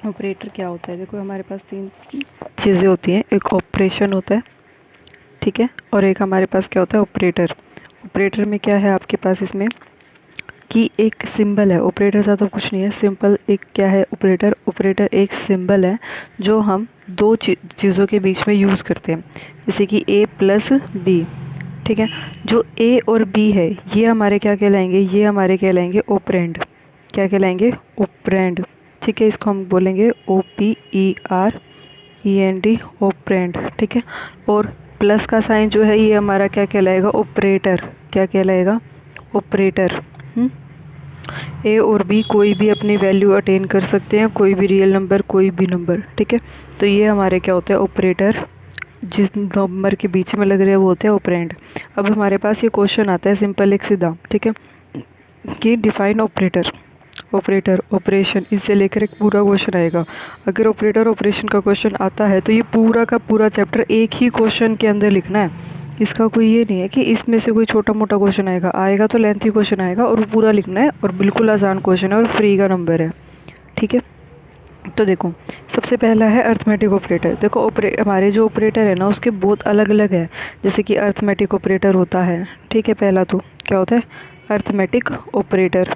Operator क्या होता है? देखो हमारे पास तीन चीज़ें होती हैं, एक ऑपरेशन होता है, ठीक है, और एक हमारे पास क्या होता है, ऑपरेटर। ऑपरेटर में क्या है आपके पास इसमें कि एक सिंबल है, ऑपरेटर सा तो कुछ नहीं है, सिंपल एक क्या है ऑपरेटर। ऑपरेटर एक सिंबल है जो हम दो चीज़ों के बीच में यूज़ करते हैं, जैसे कि ए प्लस बी, ठीक है। जो ए और बी है ये हमारे क्या कहलाएंगे, ये हमारे कहलाएंगे ऑपरेंड। क्या कहलाएंगे? ऑपरेंड, ठीक है। इसको हम बोलेंगे OPEREND, ऑपरेंड, ठीक है। और प्लस का साइन जो है ये हमारा क्या कहलाएगा, ऑपरेटर। क्या कहलाएगा? ऑपरेटर। ए और बी कोई भी अपनी वैल्यू अटेन कर सकते हैं, कोई भी रियल नंबर, कोई भी नंबर, ठीक है। तो ये हमारे क्या होते हैं, ऑपरेटर। जिस नंबर के बीच में लग रहे हैं वो होते हैं ऑपरेंड। अब हमारे पास ये क्वेश्चन आता है सिंपल एक सीधा, ठीक है, कि डिफाइन ऑपरेटर। ऑपरेटर, ऑपरेशन, इससे लेकर एक पूरा क्वेश्चन आएगा। अगर ऑपरेटर ऑपरेशन का क्वेश्चन आता है तो ये पूरा का पूरा चैप्टर एक ही क्वेश्चन के अंदर लिखना है। इसका कोई ये नहीं है कि इसमें से कोई छोटा मोटा क्वेश्चन आएगा, आएगा तो लेंथी क्वेश्चन आएगा और वो पूरा लिखना है, और बिल्कुल आसान क्वेश्चन है और फ्री का नंबर है, ठीक है। तो देखो सबसे पहला है अर्थमेटिक ऑपरेटर। देखो हमारे जो ऑपरेटर है ना उसके बहुत अलग अलग है। जैसे कि अर्थमेटिक ऑपरेटर होता है, ठीक है, पहला तो क्या होता है, अर्थमेटिक ऑपरेटर।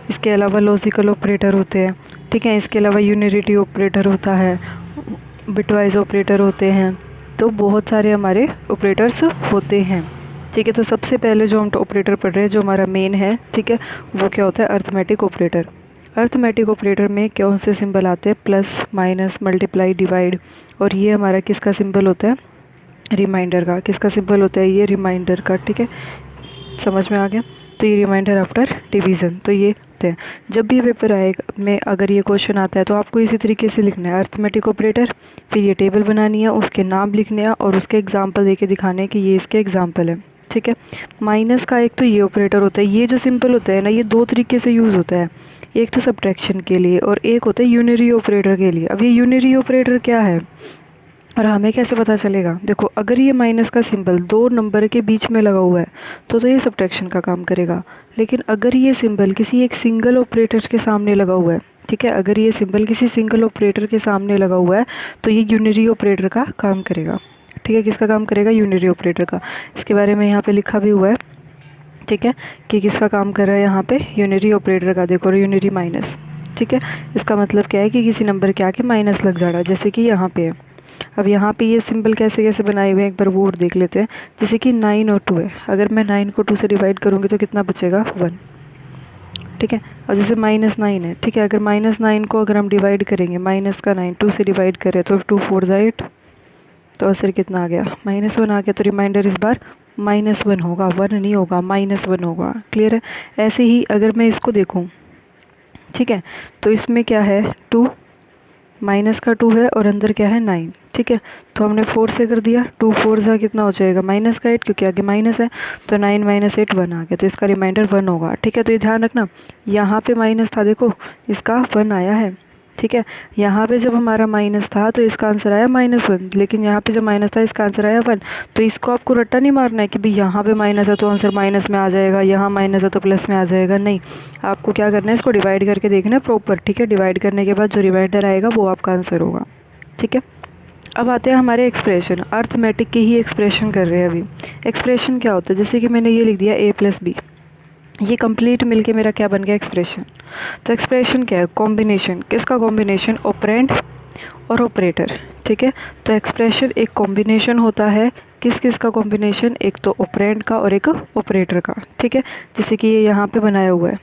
इसके अलावा लॉजिकल ऑपरेटर होते हैं, ठीक है। इसके अलावा यूनिटी ऑपरेटर होता है, बिटवाइज ऑपरेटर होते हैं। तो बहुत सारे हमारे ऑपरेटर्स होते हैं, ठीक है। तो सबसे पहले जो हम ऑपरेटर पढ़ रहे हैं, जो हमारा मेन है, ठीक है, वो क्या होता है, अर्थमेटिक ऑपरेटर। अर्थमेटिक ऑपरेटर में कौन से सिंबल आते हैं, प्लस, माइनस, मल्टीप्लाई, डिवाइड। और ये हमारा किसका सिंबल होता है, रिमाइंडर का। किसका सिंबल होता है, ये रिमाइंडर का, ठीक है। समझ में आ गया? तो ये रिमाइंडर आफ्टर डिवीज़न। तो ये होते हैं। जब भी पेपर आएगा में अगर ये क्वेश्चन आता है तो आपको इसी तरीके से लिखना है, अर्थमेटिक ऑपरेटर, फिर ये टेबल बनानी है, उसके नाम लिखने हैं और उसके एग्जाम्पल देके दिखाने हैं कि ये इसके एग्जाम्पल है, ठीक है। माइनस का एक तो ये ऑपरेटर होता है, ये जो सिंपल होता है ना ये दो तरीके से यूज़ होता है, एक तो सब्ट्रैक्शन के लिए और एक होता है यूनरी ऑपरेटर के लिए। अब ये यूनरी ऑपरेटर क्या है और हमें कैसे पता चलेगा? देखो अगर ये माइनस का सिंबल दो नंबर के बीच में लगा हुआ है तो ये सब्ट्रैक्शन का काम करेगा। लेकिन अगर ये सिंबल किसी एक सिंगल ऑपरेटर के सामने लगा हुआ है, ठीक है, अगर ये सिंबल किसी सिंगल ऑपरेटर के सामने लगा हुआ है तो ये यूनरी ऑपरेटर का काम करेगा, ठीक है। किसका काम करेगा? यूनरी ऑपरेटर का। इसके बारे में यहाँ पे लिखा भी हुआ है, ठीक है, कि किसका काम कर रहा है यहाँ पे, यूनरी ऑपरेटर का। देखो यूनरी माइनस, ठीक है। इसका मतलब क्या है कि किसी नंबर के आके माइनस लग जाना, जैसे कि यहाँ पे है। अब यहाँ पे ये सिंबल कैसे कैसे बनाए हुए हैं एक बार वो और देख लेते हैं। जैसे कि 9 और 2 है, अगर मैं 9 को 2 से डिवाइड करूँगी तो कितना बचेगा, 1, ठीक है। और जैसे -9 है, ठीक है, अगर -9 को अगर हम डिवाइड करेंगे, माइनस का 9 2 से डिवाइड करें तो 2 4 8, तो आंसर कितना आ गया, -1 आ गया। तो रिमाइंडर इस बार -1 होगा, 1 नहीं होगा, -1 होगा। क्लियर है? ऐसे ही अगर मैं इसको देखूँ, ठीक है, तो इसमें क्या है, 2, माइनस का 2 है और अंदर क्या है, 9, ठीक है। तो हमने 4 से कर दिया, 2 4 सा कितना हो जाएगा, माइनस का 8, क्योंकि आगे माइनस है। तो 9 - 8 1 आ गया, तो इसका रिमाइंडर 1 होगा, ठीक है। तो ये ध्यान रखना, यहाँ पे माइनस था, देखो इसका 1 आया है, ठीक है। यहाँ पे जब हमारा माइनस था तो इसका आंसर आया -1, लेकिन यहाँ पे जब माइनस था इसका आंसर आया 1। तो इसको आपको रट्टा नहीं मारना है कि भाई यहाँ पे माइनस है तो आंसर माइनस में आ जाएगा, यहाँ माइनस है तो प्लस में आ जाएगा, नहीं। आपको क्या करना है, इसको डिवाइड करके देखना है प्रॉपर, ठीक है। डिवाइड करने के बाद जो रिमाइंडर आएगा वो आपका आंसर होगा, ठीक है। अब आते हैं हमारे एक्सप्रेशन, अर्थमेटिक की ही एक्सप्रेशन कर रहे हैं अभी। एक्सप्रेशन क्या होता है, जैसे कि मैंने ये लिख दिया a + b, ये कंप्लीट मिलके मेरा क्या बन गया, एक्सप्रेशन। तो एक्सप्रेशन क्या है, कॉम्बिनेशन। किसका कॉम्बिनेशन, ऑपरेंड और ऑपरेटर, ठीक है। तो एक्सप्रेशन एक कॉम्बिनेशन होता है, किस किस का कॉम्बिनेशन, एक तो ऑपरेंड का और एक ऑपरेटर का, ठीक है। जैसे कि ये यहाँ पे बनाया हुआ है,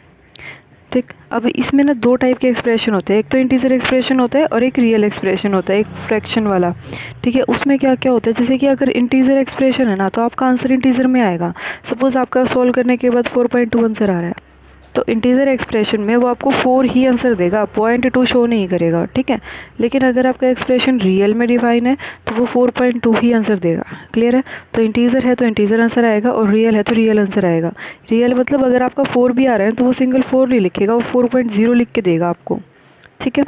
ठीक। अब इसमें ना दो टाइप के एक्सप्रेशन होते हैं, एक तो इंटीजर एक्सप्रेशन होता है और एक रियल एक्सप्रेशन होता है, एक फ्रैक्शन वाला, ठीक है। उसमें क्या क्या होता है, जैसे कि अगर इंटीजर एक्सप्रेशन है ना तो आपका आंसर इंटीजर में आएगा। सपोज आपका सॉल्व करने के बाद 4.2 आंसर आ रहा है, तो इंटीजर एक्सप्रेशन में वो आपको 4 ही आंसर देगा, 0.2 शो नहीं करेगा, ठीक है। लेकिन अगर आपका एक्सप्रेशन रियल में डिफाइन है तो वो 4.2 ही आंसर देगा। क्लियर है? तो इंटीजर है तो इंटीजर आंसर आएगा और रियल है तो रियल आंसर आएगा। रियल मतलब अगर आपका 4 भी आ रहा है तो वो सिंगल 4 नहीं लिखेगा, वो 4.0 लिख के देगा आपको, ठीक है।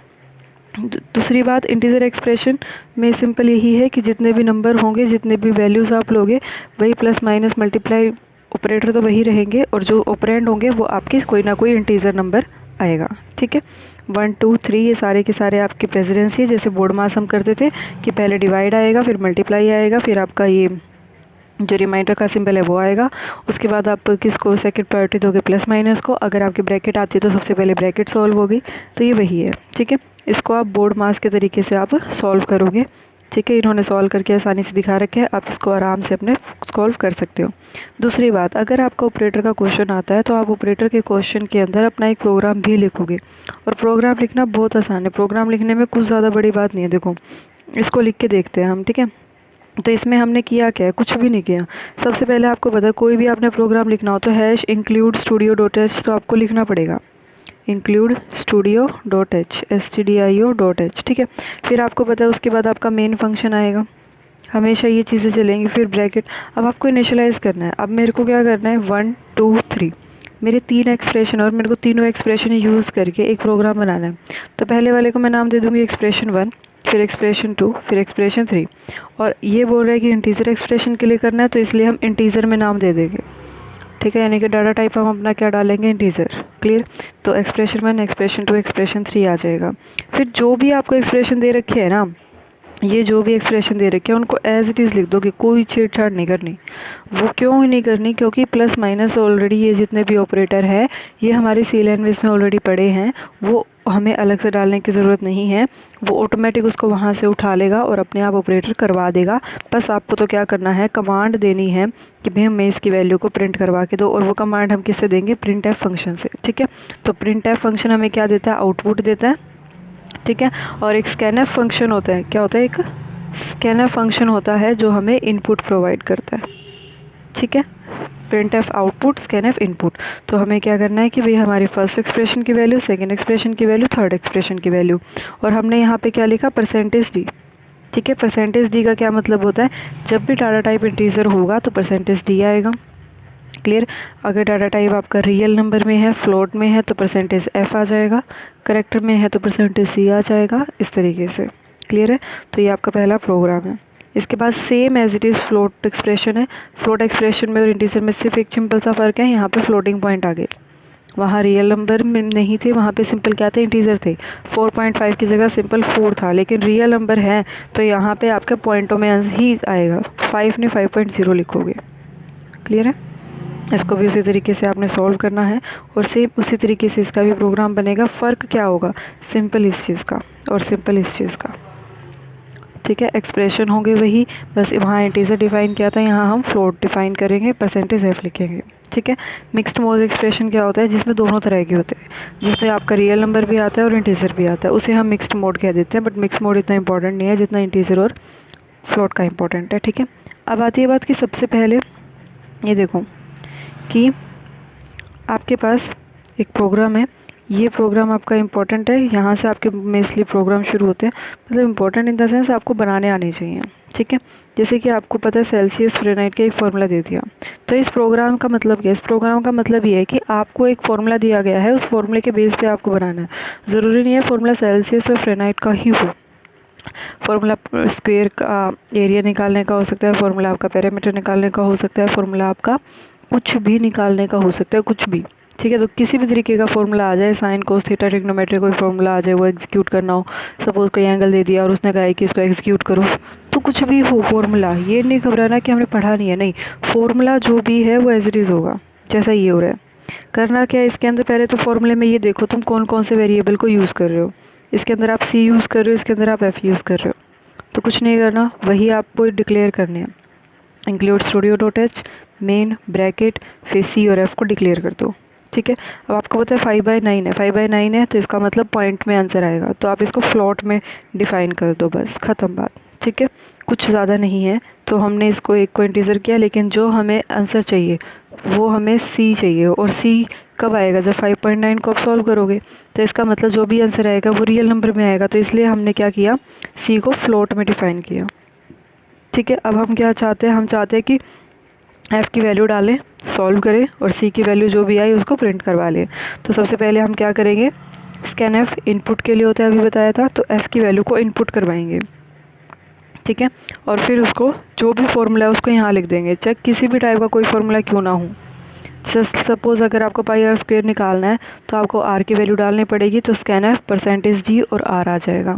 दूसरी बात, इंटीजर एक्सप्रेशन में सिंपल यही है कि जितने भी नंबर होंगे, जितने भी वैल्यूज़ आप लोगे, वही प्लस माइनस मल्टीप्लाई ऑपरेटर तो वही रहेंगे, और जो ऑपरेंड होंगे वो आपके कोई ना कोई इंटीजर नंबर आएगा। ठीक है, 1 2 3 ये सारे के सारे आपकी प्रेसिडेंसी है। जैसे बोर्ड मास हम करते थे कि पहले डिवाइड आएगा, फिर मल्टीप्लाई आएगा, फिर आपका ये जो रिमाइंडर का सिंबल है वो आएगा। उसके बाद आप किसको सेकंड प्रायोरिटी दोगे, प्लस माइनस को। अगर आपकी ब्रैकेट आती है तो सबसे पहले ब्रैकेट सॉल्व होगी। तो ये वही है। ठीक है, इसको आप बोर्ड मास के तरीके से आप सॉल्व करोगे। ठीक है, इन्होंने सॉल्व करके आसानी से दिखा रखे हैं, आप इसको आराम से अपने सॉल्व कर सकते हो। दूसरी बात, अगर आपका ऑपरेटर का क्वेश्चन आता है तो आप ऑपरेटर के क्वेश्चन के अंदर अपना एक प्रोग्राम भी लिखोगे। और प्रोग्राम लिखना बहुत आसान है, प्रोग्राम लिखने में कुछ ज़्यादा बड़ी बात नहीं है। देखो, इसको लिख के देखते हैं हम। ठीक है, तो इसमें हमने किया क्या है, कुछ भी नहीं किया। सबसे पहले आपको पता है कोई भी आपने प्रोग्राम लिखना हो तो #include studio.h तो आपको लिखना पड़ेगा include studio.h stdio.h। ठीक है, फिर आपको पता है उसके बाद आपका मेन फंक्शन आएगा, हमेशा ये चीज़ें चलेंगी। फिर ब्रैकेट। अब आपको इनिशियलाइज़ करना है। अब मेरे को क्या करना है, 1 2 3 मेरे 3 एक्सप्रेशन और मेरे को तीनों एक्सप्रेशन यूज़ करके एक प्रोग्राम बनाना है। तो पहले वाले को मैं नाम दे दूँगी एक्सप्रेशन 1, फिर एक्सप्रेशन 2, फिर एक्सप्रेशन 3। और ये बोल रहा है कि इंटीजर एक्सप्रेशन के लिए करना है, तो इसलिए हम इंटीजर में नाम दे देंगे। ठीक है, यानी कि डाटा टाइप हम अपना क्या डालेंगे, इंटीजर। क्लियर। तो एक्सप्रेशन 1, एक्सप्रेशन 2, एक्सप्रेशन 3 आ जाएगा। फिर जो भी आपको एक्सप्रेशन दे रखे है ना, ये जो भी एक्सप्रेशन दे रखे हैं उनको एज इट इज़ लिख दो कि कोई छेड़छाड़ नहीं करनी। वो क्यों नहीं करनी, क्योंकि प्लस माइनस ऑलरेडी ये जितने भी ऑपरेटर है ये हमारी सी लैंग्वेज में ऑलरेडी पड़े हैं, वो हमें अलग से डालने की ज़रूरत नहीं है। वो ऑटोमेटिक उसको वहाँ से उठा लेगा और अपने आप ऑपरेटर करवा देगा। बस आपको तो क्या करना है, कमांड देनी है कि भाई हमें इसकी वैल्यू को प्रिंट करवा के दो। और वो कमांड हम किससे देंगे, प्रिंट एफ फंक्शन से। ठीक है, तो प्रिंट एफ फंक्शन हमें क्या देता है, आउटपुट देता है। ठीक है, और एक स्कैनएफ फंक्शन होता है। क्या होता है, एक स्कैनएफ फंक्शन होता है जो हमें इनपुट प्रोवाइड करता है। ठीक है, print F output, scanf input. तो हमें क्या करना है कि भाई हमारी फर्स्ट एक्सप्रेशन की वैल्यू, सेकंड एक्सप्रेशन की वैल्यू, थर्ड एक्सप्रेशन की वैल्यू। और हमने यहाँ पे क्या लिखा, %d। ठीक है, %d का क्या मतलब होता है, जब भी डाटा टाइप इंटीजर होगा तो %d आएगा। क्लियर। अगर डाटा टाइप आपका रियल नंबर में है, फ्लोट में है तो %f आ जाएगा, करेक्टर में है तो %c आ जाएगा, इस तरीके से। क्लियर है। तो ये आपका पहला प्रोग्राम है। इसके बाद same as it is float expression है। फ्लोट एक्सप्रेशन में और इंटीजर में सिर्फ एक सिंपल सा फ़र्क है, यहाँ पे फ्लोटिंग पॉइंट आ गए। वहाँ रियल नंबर में नहीं थे, वहाँ पे सिंपल क्या थे, इंटीजर थे। 4.5 की जगह सिंपल 4 था, लेकिन रियल नंबर है तो यहाँ पे आपके पॉइंटों में ही आएगा, 5 नहीं 5.0 लिखोगे। क्लियर है। इसको भी उसी तरीके से आपने सॉल्व करना है और सेम उसी तरीके से इसका भी प्रोग्राम बनेगा। फ़र्क क्या होगा, सिंपल इस चीज़ का और सिंपल इस चीज़ का। ठीक है, एक्सप्रेशन होंगे वही, बस वहाँ इंटीजर डिफाइन किया था, यहाँ हम फ्लोट डिफाइन करेंगे, %f लिखेंगे। ठीक है, मिक्स्ड मोड एक्सप्रेशन क्या होता है, जिसमें दोनों तरह के होते हैं, जिसमें आपका रियल नंबर भी आता है और इंटीजर भी आता है, उसे हम मिक्स्ड मोड कह देते हैं। बट मिक्स्ड मोड इतना इंपॉर्टेंट नहीं है जितना इंटीजर और फ्लोट का इंपॉर्टेंट है। ठीक है, अब आती है बात कि सबसे पहले ये देखो कि आपके पास एक प्रोग्राम है, ये प्रोग्राम आपका इम्पोर्टेंट है, यहाँ से आपके मेनली प्रोग्राम शुरू होते हैं। मतलब इम्पोर्टेंट इन द सेंस आपको बनाने आने चाहिए। ठीक है, जैसे कि आपको पता है सेल्सियस फ़ारेनहाइट का एक फार्मूला दे दिया, तो इस प्रोग्राम का मतलब क्या है, इस प्रोग्राम का मतलब ये है कि आपको एक फार्मूला दिया गया है, उस फार्मूले के बेस पे आपको बनाना है। ज़रूरी नहीं है फार्मूला सेल्सियस और फ़ारेनहाइट का ही हो। फार्मूला स्क्वायर का एरिया निकालने का हो सकता है, फार्मूला आपका पैरामीटर निकालने का हो सकता है, फार्मूला आपका कुछ भी निकालने का हो सकता है, कुछ भी। ठीक है, तो किसी भी तरीके का फार्मूला आ जाए, साइन कोस थीटा ट्रिग्नोमेट्री कोई फार्मूला आ जाए, वो एग्जीक्यूट करना हो, सपोज कोई एंगल दे दिया और उसने कहा है कि इसको एग्जीक्यूट करो, तो कुछ भी हो फार्मूला, ये नहीं घबराना कि हमने पढ़ा नहीं है, नहीं, फार्मूला जो भी है वो एज इट इज़ होगा, जैसा ये हो रहा है। करना क्या है इसके अंदर, पहले तो फार्मूले में ये देखो तुम कौन कौन से वेरिएबल को यूज़ कर रहे हो। इसके अंदर आप c यूज़ कर रहे हो, इसके अंदर आप f यूज़ कर रहे हो, तो कुछ नहीं करना, वही आपको डिक्लेयर करने हैं। इंक्लूड studio.h मेन ब्रैकेट, फिर c और f को डिक्लेयर कर दो। ठीक है, अब आपको पता है 5/9 है, 5/9 है तो इसका मतलब पॉइंट में आंसर आएगा, तो आप इसको फ्लॉट में डिफाइन कर दो, बस ख़त्म बात। ठीक है, कुछ ज़्यादा नहीं है। तो हमने इसको एक को इंटीजर किया, लेकिन जो हमें आंसर चाहिए वो हमें c चाहिए, और c कब आएगा, जब 5.9 को आप सॉल्व करोगे, तो इसका मतलब जो भी आंसर आएगा वो रियल नंबर में आएगा, तो इसलिए हमने क्या किया, c को फ्लोट में डिफाइन किया। ठीक है, अब हम क्या चाहते हैं, हम चाहते हैं कि f की वैल्यू डालें, सॉल्व करें और c की वैल्यू जो भी आई उसको प्रिंट करवा लें। तो सबसे पहले हम क्या करेंगे, स्कैनएफ इनपुट के लिए होता है, अभी बताया था, तो f की वैल्यू को इनपुट करवाएंगे। ठीक है, और फिर उसको जो भी फॉर्मूला है उसको यहाँ लिख देंगे, चाहे किसी भी टाइप का कोई फॉर्मूला क्यों ना हो, सपोज़ अगर आपको पाई आर स्क्वायर निकालना है तो आपको आर की वैल्यू डालनी पड़ेगी, तो स्कैन एफ % d और आर आ जाएगा,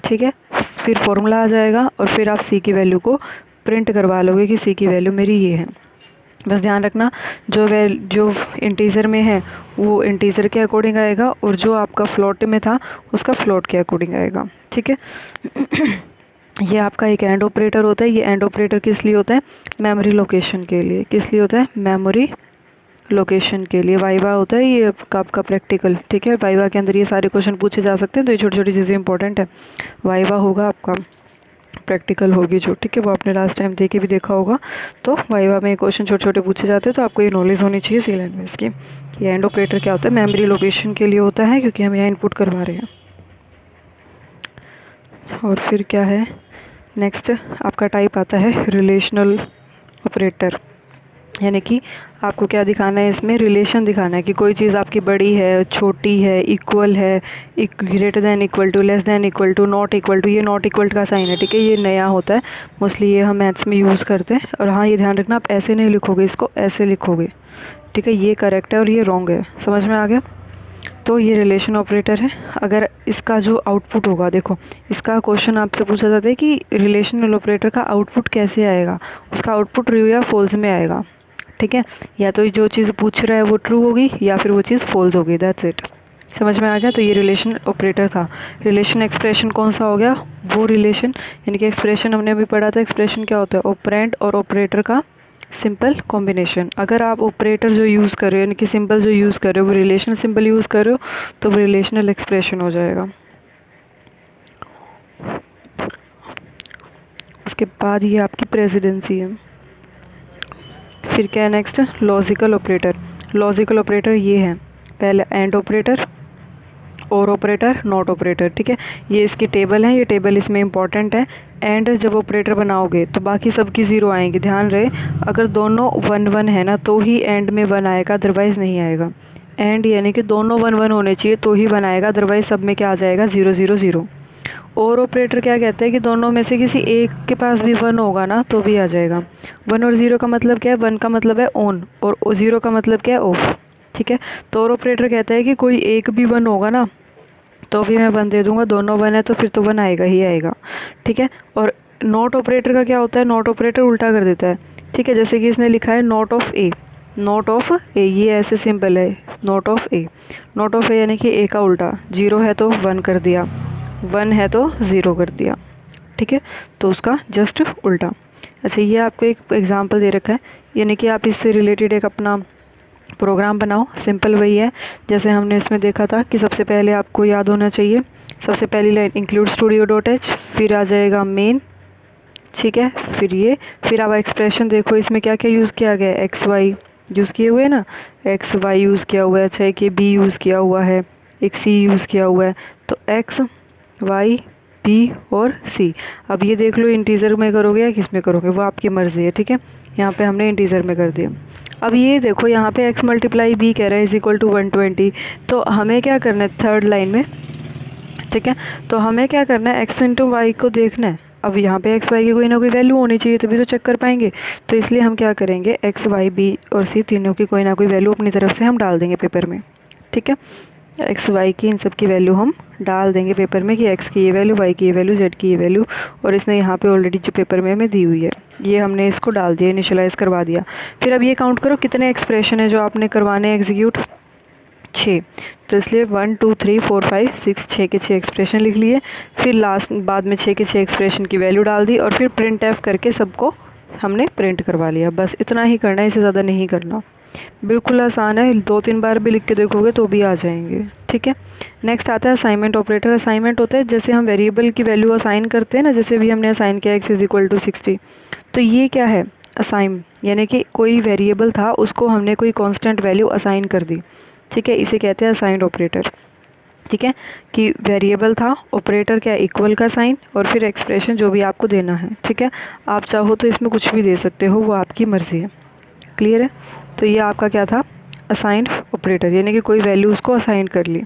ठीक है। फिर फॉर्मूला आ जाएगा और फिर आप सी की वैल्यू को प्रिंट करवा लोगे कि सी की वैल्यू मेरी ये है। बस ध्यान रखना जो इंटीजर में है वो इंटीजर के अकॉर्डिंग आएगा और जो आपका फ्लोट में था उसका फ्लोट के अकॉर्डिंग आएगा, ठीक है। ये आपका एक एंड ऑपरेटर होता है। ये एंड ऑपरेटर किस लिए होता है? मेमोरी लोकेशन के लिए। किस लिए होता है? मेमोरी लोकेशन के लिए। वाइवा होता है ये आपका प्रैक्टिकल, ठीक है। वाइवा के अंदर ये सारे क्वेश्चन पूछे जा सकते हैं, तो ये छोटी छोटी चीज़ें इंपॉर्टेंट है। वाइवा होगा आपका, प्रैक्टिकल होगी जो, ठीक है, वो आपने लास्ट टाइम देके भी देखा होगा। तो वाइवा में क्वेश्चन छोटे छोटे पूछे जाते हैं, तो आपको ये नॉलेज होनी चाहिए सी लैंग्वेज की। ये एंड ऑपरेटर क्या होता है? मेमोरी लोकेशन के लिए होता है, क्योंकि हम यहाँ इनपुट करवा रहे हैं। और फिर क्या है नेक्स्ट? आपका टाइप आता है रिलेशनल ऑपरेटर, यानी कि आपको क्या दिखाना है इसमें? रिलेशन दिखाना है कि कोई चीज़ आपकी बड़ी है, छोटी है, इक्वल है, greater than equal to, less than equal to, not equal to. ये नॉट इक्वल का साइन है, ठीक है, ये नया होता है, मोस्टली ये हम मैथ्स में यूज़ करते हैं। और हाँ, ये ध्यान रखना, आप ऐसे नहीं लिखोगे, इसको ऐसे लिखोगे, ठीक है। ये करेक्ट है और ये रॉन्ग है, समझ में आ गया? तो ये रिलेशन ऑपरेटर है। अगर इसका जो आउटपुट होगा, देखो इसका क्वेश्चन आपसे पूछा जाता है कि रिलेशनल ऑपरेटर का आउटपुट कैसे आएगा। उसका आउटपुट ट्रू या फॉल्स में आएगा, ठीक है। या तो जो चीज़ पूछ रहा है वो ट्रू होगी या फिर वो चीज़ फॉल्स होगी, दैट्स इट। समझ में आ गया? तो ये रिलेशन ऑपरेटर था। रिलेशन एक्सप्रेशन कौन सा हो गया? वो रिलेशन, यानी कि एक्सप्रेशन हमने अभी पढ़ा था। एक्सप्रेशन क्या होता है? ऑपरेंड और ऑपरेटर का सिंपल कॉम्बिनेशन। अगर आप ऑपरेटर जो यूज़ कर रहे हो, यानी कि सिंबल जो यूज़ कर रहे हो, वो रिलेशनल सिंबल यूज़ कर रहे हो, तो वो रिलेशनल एक्सप्रेशन हो जाएगा। उसके बाद ये आपकी प्रेसिडेंसी है। फिर क्या है next? Logical operator. Logical operator ये है, पहले एंड ऑपरेटर, और ऑपरेटर, नॉट ऑपरेटर, ठीक है। ये इसकी टेबल है, ये टेबल इसमें इंपॉर्टेंट है। एंड जब ऑपरेटर बनाओगे तो बाकी सब की ज़ीरो आएंगे, ध्यान रहे। अगर दोनों 1 1 है ना तो ही एंड में 1 आएगा, अदरवाइज़ नहीं आएगा। एंड यानी कि दोनों 1 1 होने चाहिए तो ही 1 आएगा, अदरवाइज सब में क्या आ जाएगा? 0 0 0। और ऑपरेटर क्या कहते हैं कि दोनों में से किसी एक के पास भी 1 होगा ना तो भी आ जाएगा। 1 और 0 का मतलब क्या है? 1 का मतलब है ऑन और 0 का मतलब क्या है? ऑफ, ठीक है। तो और ऑपरेटर कहता है कि कोई एक भी 1 होगा ना तो भी मैं 1 दे दूंगा, दोनों 1 है तो फिर तो 1 आएगा ही आएगा, ठीक है। और नॉट ऑपरेटर का क्या होता है? नॉट ऑपरेटर उल्टा कर देता है, ठीक है। जैसे कि इसने लिखा है not of A, not of A, ये ऐसे सिंपल है, not of A. Not of A यानी कि ए का उल्टा, 0 है तो 1 कर दिया, 1 है तो 0 कर दिया, ठीक है। तो उसका जस्ट उल्टा। अच्छा, ये आपको एक एग्जांपल दे रखा है, यानी कि आप इससे रिलेटेड एक अपना प्रोग्राम बनाओ। सिंपल वही है जैसे हमने इसमें देखा था कि सबसे पहले आपको याद होना चाहिए, सबसे पहली line include studio dot H, फिर आ जाएगा मेन, ठीक है। फिर आप एक्सप्रेशन देखो, इसमें क्या क्या यूज़ किया गया है? एक्स वाई यूज़ किए हुए हैं ना, एक्स वाई यूज़ किया हुआ है। अच्छा, एक ये बी यूज़ किया हुआ है, एक सी यूज़ किया हुआ है। तो एक्स वाई बी और सी। अब ये देख लो इंटीजर में करोगे या किस में करोगे, वो आपकी मर्ज़ी है, ठीक है। यहाँ पे हमने इंटीजर में कर दिया। अब ये देखो यहाँ पे x मल्टीप्लाई बी कह रहा है इज इक्वल टू 120। तो हमें क्या करना है थर्ड लाइन में, ठीक है। तो हमें क्या करना है, x इंटू वाई को देखना है। अब यहाँ पे x y की कोई ना कोई वैल्यू होनी चाहिए तभी तो चेक कर पाएंगे। तो इसलिए हम क्या करेंगे, x y b और c तीनों की कोई ना कोई वैल्यू अपनी तरफ से हम डाल देंगे पेपर में, ठीक है। एक्स वाई की इन सब की वैल्यू हम डाल देंगे पेपर में कि एक्स की ये वैल्यू, वाई की ये वैल्यू, जेड की ये वैल्यू। और इसने यहाँ पे ऑलरेडी जो पेपर में हमें दी हुई है ये हमने इसको डाल दिया, इनिशियलाइज़ करवा दिया। फिर अब ये काउंट करो कितने एक्सप्रेशन है जो आपने करवाने एग्जीक्यूट, 6। तो इसलिए 1 2 3 4 5 6, 6 के 6 एक्सप्रेशन लिख लिए। फिर लास्ट बाद में 6 के 6 एक्सप्रेशन की वैल्यू डाल दी और फिर प्रिंट एफ करके सबको हमने प्रिंट करवा लिया। बस इतना ही करना है, इससे ज़्यादा नहीं करना। बिल्कुल आसान है, 2-3 बार भी लिख के देखोगे तो भी आ जाएंगे, ठीक है। नेक्स्ट आता है असाइनमेंट ऑपरेटर। असाइनमेंट होता है जैसे हम वेरिएबल की वैल्यू असाइन करते हैं ना, जैसे भी हमने असाइन किया x इज इक्वल टू 60। तो ये क्या है, असाइन, यानी कि कोई वेरिएबल था उसको हमने कोई कांस्टेंट वैल्यू असाइन कर दी, ठीक है। इसे कहते हैं असाइंड ऑपरेटर, ठीक है। कि वेरिएबल था, ऑपरेटर क्या, इक्वल का साइन, और फिर एक्सप्रेशन जो भी आपको देना है, ठीक है। आप चाहो तो इसमें कुछ भी दे सकते हो, वो आपकी मर्ज़ी है। क्लियर है? तो ये आपका क्या था, असाइंड ऑपरेटर, यानी कि कोई वैल्यू उसको असाइन कर ली।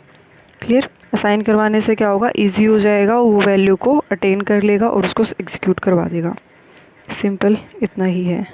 क्लियर? असाइन करवाने से क्या होगा, इजी हो जाएगा, वो वैल्यू को अटेन कर लेगा और उसको एग्जीक्यूट करवा देगा। सिंपल इतना ही है।